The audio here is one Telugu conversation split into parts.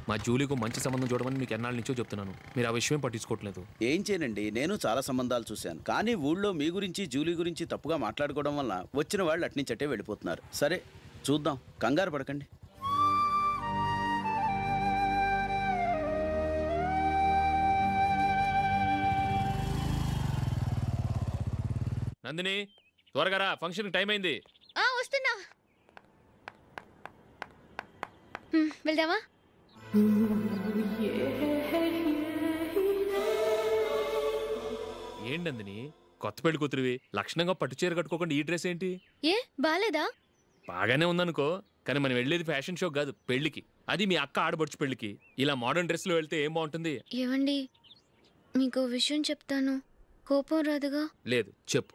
మా జూలీకు మంచి సంబంధం చూడమని మీకు ఎన్నాళ్ళ నుంచో చెప్తున్నాను, మీరు ఆ విషయం పట్టించుకోవట్లేదు. ఏం చేయనండి, నేను చాలా సంబంధాలు చూశాను, కానీ ఊళ్ళో మీ గురించి జూలీ గురించి తప్పుగా మాట్లాడుకోవడం వల్ల వచ్చిన వాళ్ళు అట్నుంచటే వెళ్ళిపోతున్నారు. సరే చూద్దాం, కంగారు పడకండి. నందిని త్వరగా రా, ఫంక్షన్ టైం అయింది. వస్తున్నా. వెళ్దామా? ఏంటి నందిని, కొత్త పెళ్లి కూతురివి, లక్షణంగా పట్టు చీర కట్టుకోకుండా ఈ డ్రెస్ ఏంటి? ఏ బాలేదా? బాగానే ఉందనుకో, కానీ మనం వెళ్ళేది ఫ్యాషన్ షో కాదు, పెళ్లికి. అది మీ అక్క ఆడబడుచు పెళ్లికి. ఇలా మోడర్న్ డ్రెస్ లో వెళ్తే ఏం బాగుంటుంది? ఏవండి, మీకు విషయం చెప్తాను, కోపం రాదుగా? లేదు, చెప్పు.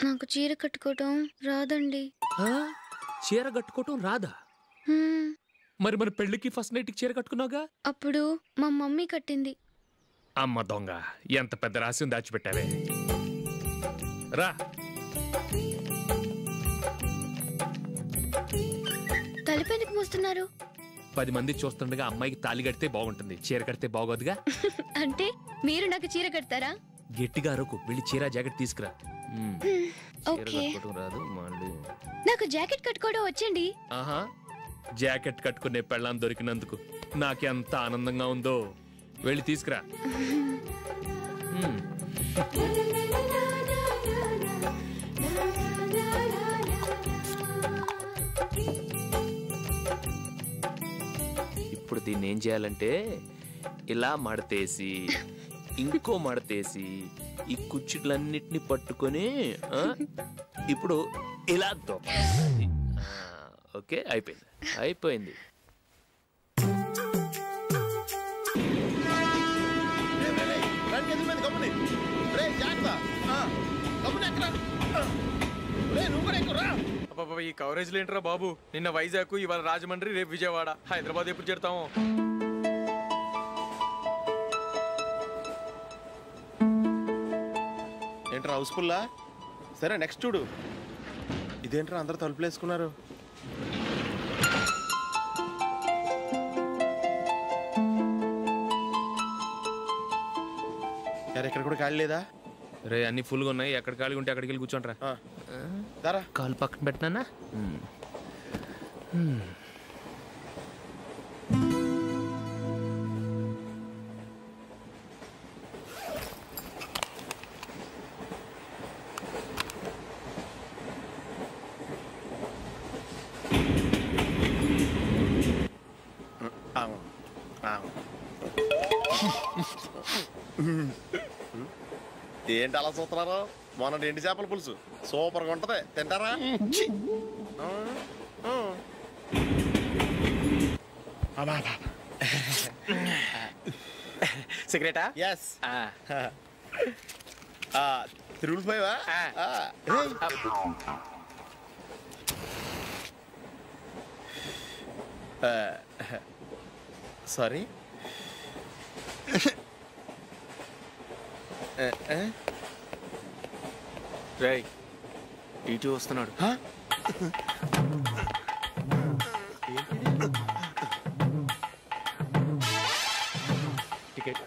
నాకు చీర కట్టుకోవటం రాదండి. చీర కట్టుకోవటం రాదా? మరి మన పెళ్లికి ఫస్ట్ నైట్ చీర కట్టుకున్నావుగా? అప్పుడు మా మమ్మీ కట్టింది. అమ్మ దొంగ, ఎంత పెద్ద రహస్యం దాచిపెట్టావే. రా. తలుపెందుకు మోస్తున్నారు? 10 మంది చూస్తుండగా అమ్మాయికి తాళి కడితే బాగుంటుంది, చీర కడితే బాగోదుగా. అంటే మీరు నాకు చీర కడతారా? గట్టిగా అరకు, వెళ్ళి చీర జాకెట్ తీసుకురా. రాదు మళ్ళీ. నాకు జాకెట్ కట్టుకోవడం వచ్చండి. ఆహా, జాకెట్ కట్టుకునే పెళ్ళాం దొరికినందుకు నాకెంత ఆనందంగా ఉందో. వెళ్ళి తీసుకురా. ఇప్పుడు దీన్ని ఏం చేయాలంటే, ఇలా మడతేసి ఇంకో మడతేసి ఈ కుచ్చిట్లన్నిటిని పట్టుకొని ఇప్పుడు ఇలా దొక్కాలి. ఓకే, అయిపోయింది అయిపోయింది. ఈ కవరేజ్ లేంట్రా బాబు. నిన్న వైజాగ్, ఇవాళ రాజమండ్రి, రేపు విజయవాడ, హైదరాబాద్ ఎప్పుడు చేరుతాము? ఏంట్రా హౌస్ఫుల్లా? సరే నెక్స్ట్ చూడు. ఇదేంట్రా అందరు తలుపులు వేసుకున్నారు? ఎక్కడ కూడా ఖాళీ లేదా? రే, అన్ని ఫుల్గా ఉన్నాయి, ఎక్కడ ఖాళీ ఉంటే అక్కడికి వెళ్ళి కూర్చోండిరా. కాలు పక్కన పెట్టినా. ఏంటి అలా చూస్తున్నారు? మొన్న ఎండి చేపల పులుసు సూపర్గా ఉంటది, తింటారా? సిగరెటా? ఎస్. తిరుగులు పోయావా? సారీ. రేయ్, ఇటు వస్తున్నాడు. టికెట్.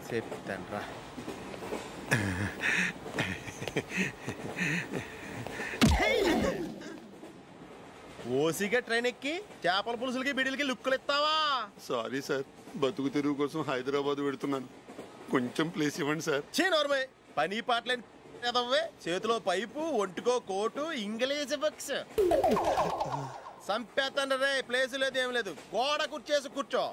చెప్తాను రా. ఓసిగా ట్రైన్ ఎక్కి చేపల పులుసులకి బిడిలకి లుక్కులు ఇస్తావా? సారీ సార్, బతుకు తెరువు కోసం హైదరాబాద్ పెడుతున్నాను, కొంచెం ప్లేస్ ఇవ్వండి సార్. నోర్మే, పని పాటలేని చేతిలో పైపు, ఒంటికో కోటు, ఇంగ్లీష్ బుక్స్. సంపేతండ్రి రే, ప్లేస్ లేదు ఏం లేదు, గోడ కుర్చేసి కూర్చో.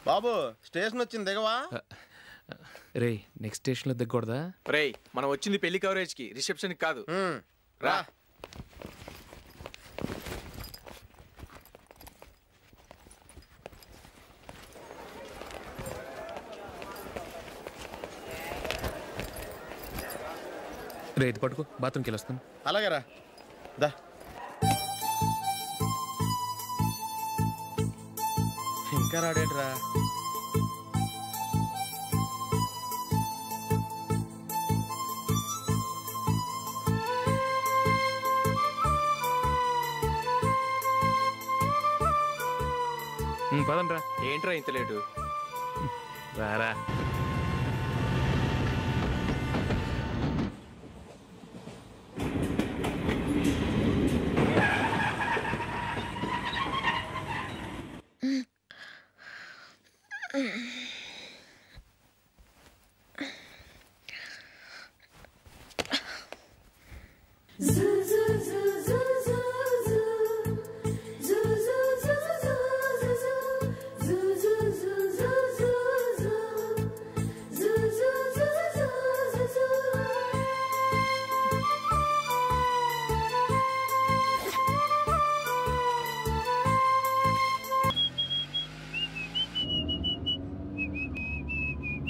బాబు స్టేషన్ వచ్చింది దిగవా? రే నెక్స్ట్ స్టేషన్లో దిగకూడదా? రేయ్ మనం వచ్చింది పెళ్లి కవరేజ్ కి, రిసెప్షన్ కాదు. రా. రే ఇది పట్టుకో, బాత్రూమ్కి వెళ్ళొస్తాను. అలాగే రా. దా. ఇంకా రాడేంట్రా? పదండ్రా. ఏంట్రా ఇంత లేటు? రారా.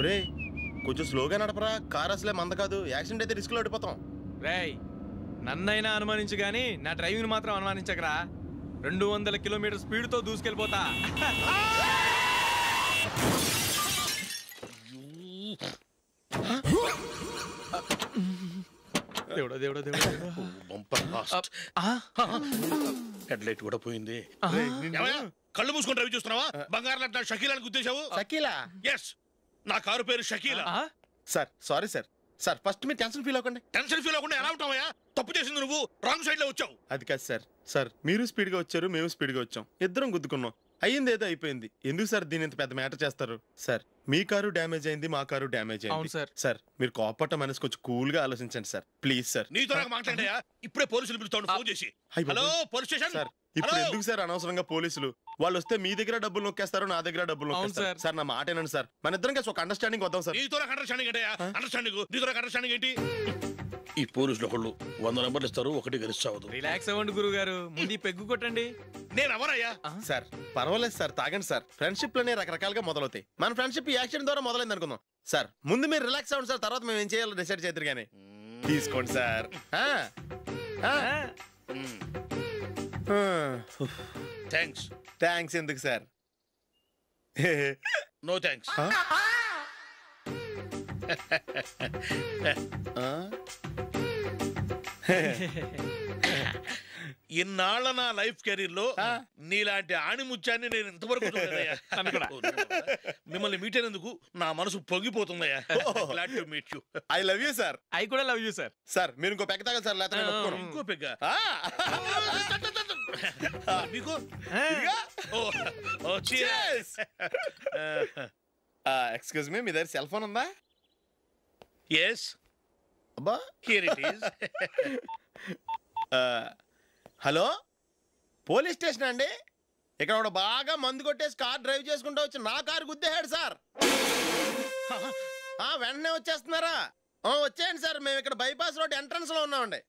రే కొంచెం స్లోగా నడపరా, కార్ అసలే మంద కాదు, యాక్సిడెంట్ అయితే రిస్క్ లో ఓడిపోతాం. రేయ్ నన్నైనా అనుమానించు గానీ నా డ్రైవింగ్ మాత్రం అనుమానించకరా. 200 కిలోమీటర్ స్పీడ్ తో దూసుకెళ్ళిపోతా. దేవుడా దేవుడా దేవుడా. హెడ్ లైట్ కూడా పోయింది. కళ్ళు మూసుకొని రవి చూస్తున్నావా? బంగారం లాంటి షకీలాని గుద్దేశావు. షకీలా? ఎస్, నా కారు పేరు Shakeela. Sir sorry sir. Sir first మీరు టెన్షన్ ఫీల్ అవ్వకండి. టెన్షన్ ఫీల్ అవ్వకుండా ఎలా ఉంటావయ్యా? తప్పు చేసింది నువ్వు, రాంగ్ సైడ్ లో వచ్చావు. అది కాదు సార్. సార్ మీరు స్పీడ్ గా వచ్చారు, మేము స్పీడ్ గా వచ్చాం, ఇద్దరం గుద్దుకున్నాం. అయ్యింది ఏదో అయిపోయింది. ఎందుకు సార్ దీని ఇంత పెద్ద మ్యాటర్ చేస్తారు? సార్ మీ కారు డ్యామేజ్ అయింది, మా కారు డ్యామేజ్ అవును అయింది. సార్. సార్ మీరు కోపట్ట మనసు కొంచెం కూల్ గా ఆలోచించండి సార్, ప్లీజ్ సార్. నీతో నాకు మాట్లాడాయా? ఇప్పుడే పోలీసులు పిలుస్తాను, ఫోన్ చేసి. అయ్ బాబోయ్. Hello police station. సార్ ఇప్పుడు ఎందుకు సార్ అనవసరంగా పోలీసులు? వాళ్ళు వస్తే మీ దగ్గర డబ్బులు నొక్కేస్తారు, నా దగ్గర డబ్బులు నొక్కేస్తారు. సార్. సార్ నా మాట ఏనండి సార్, మన ఇద్దరం కలిసి ఒక అండర్స్టాండింగ్ వద్దాం సార్. నీతో నాకు అండర్స్టాండింగ్ ఏంటయ్యా? అండర్స్టాండింగ్ నీతో నాకు అండర్స్టాండింగ్ ఏంటి? ఈ పోలీసులు ఒకళ్ళు 100 నెంబర్లు ఇస్తారు, ఒకటి గెలిచావదు. రిలాక్స్ అవ్వండి గురువు గారు, ముందు ఈ పెగ్గు కొట్టండి. నేను ఎవరయ్యా? సార్ పర్వాలేదు సార్, తాగండి సార్. ఫ్రెండ్షిప్ లోనే రకరకాలుగా మొదలవుతాయి. మన ఫ్రెండ్షిప్ ఈ యాక్సిడెంట్ ద్వారా మొదలైంది అనుకుందాం. సార్ ముందు మీరు రిలాక్స్ అవ్వండి సార్, తర్వాత మేము ఏం చేయాలో డిసైడ్ చేద్దరు కానీ. తీసుకోండి సార్. థ్యాంక్స్. థ్యాంక్స్ ఎందుకు సార్? No thanks. ఇన్నాళ్ళ నా లైఫ్ కెరీర్ లో నీలాంటి ఆణిముత్యాన్ని నేను ఇంతవరకు చూడలేదయ్యా. మిమ్మల్ని మీట్ అయినందుకు నా మనసు పొంగిపోతుందయ్యా. Glad to meet you. I love you sir. I కూడా లవ్ యూ సార్. సార్ మీరు ఇంకో పెగ్గ తాగాలి సార్, లేకపోతే నేను ఒప్పుకోను. ఇంకో పెగ్గ మీకు? ఎక్స్క్యూజ్ మీ, మీ దగ్గర సెల్ ఫోన్ ఉందా? ఎస్, అబ్బా here it is. Hello police station అండి. ఇక్కడ ఒకడు బాగా మందు కొట్టేసి కార్ డ్రైవ్ చేసుకుంటూ వచ్చి నా కారు గుద్దేశాడు సార్. వెంటనే వచ్చేస్తున్నారా? వచ్చేయండి సార్, మేము ఇక్కడ బైపాస్ రోడ్ ఎంట్రన్స్ లో ఉన్నామండి.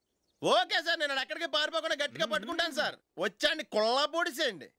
ఓకే సార్, నేను ఎక్కడికి పారిపోకుండా గట్టిగా పట్టుకుంటాను సార్. వచ్చాండి, కుళ్ళ పొడిసేయండి.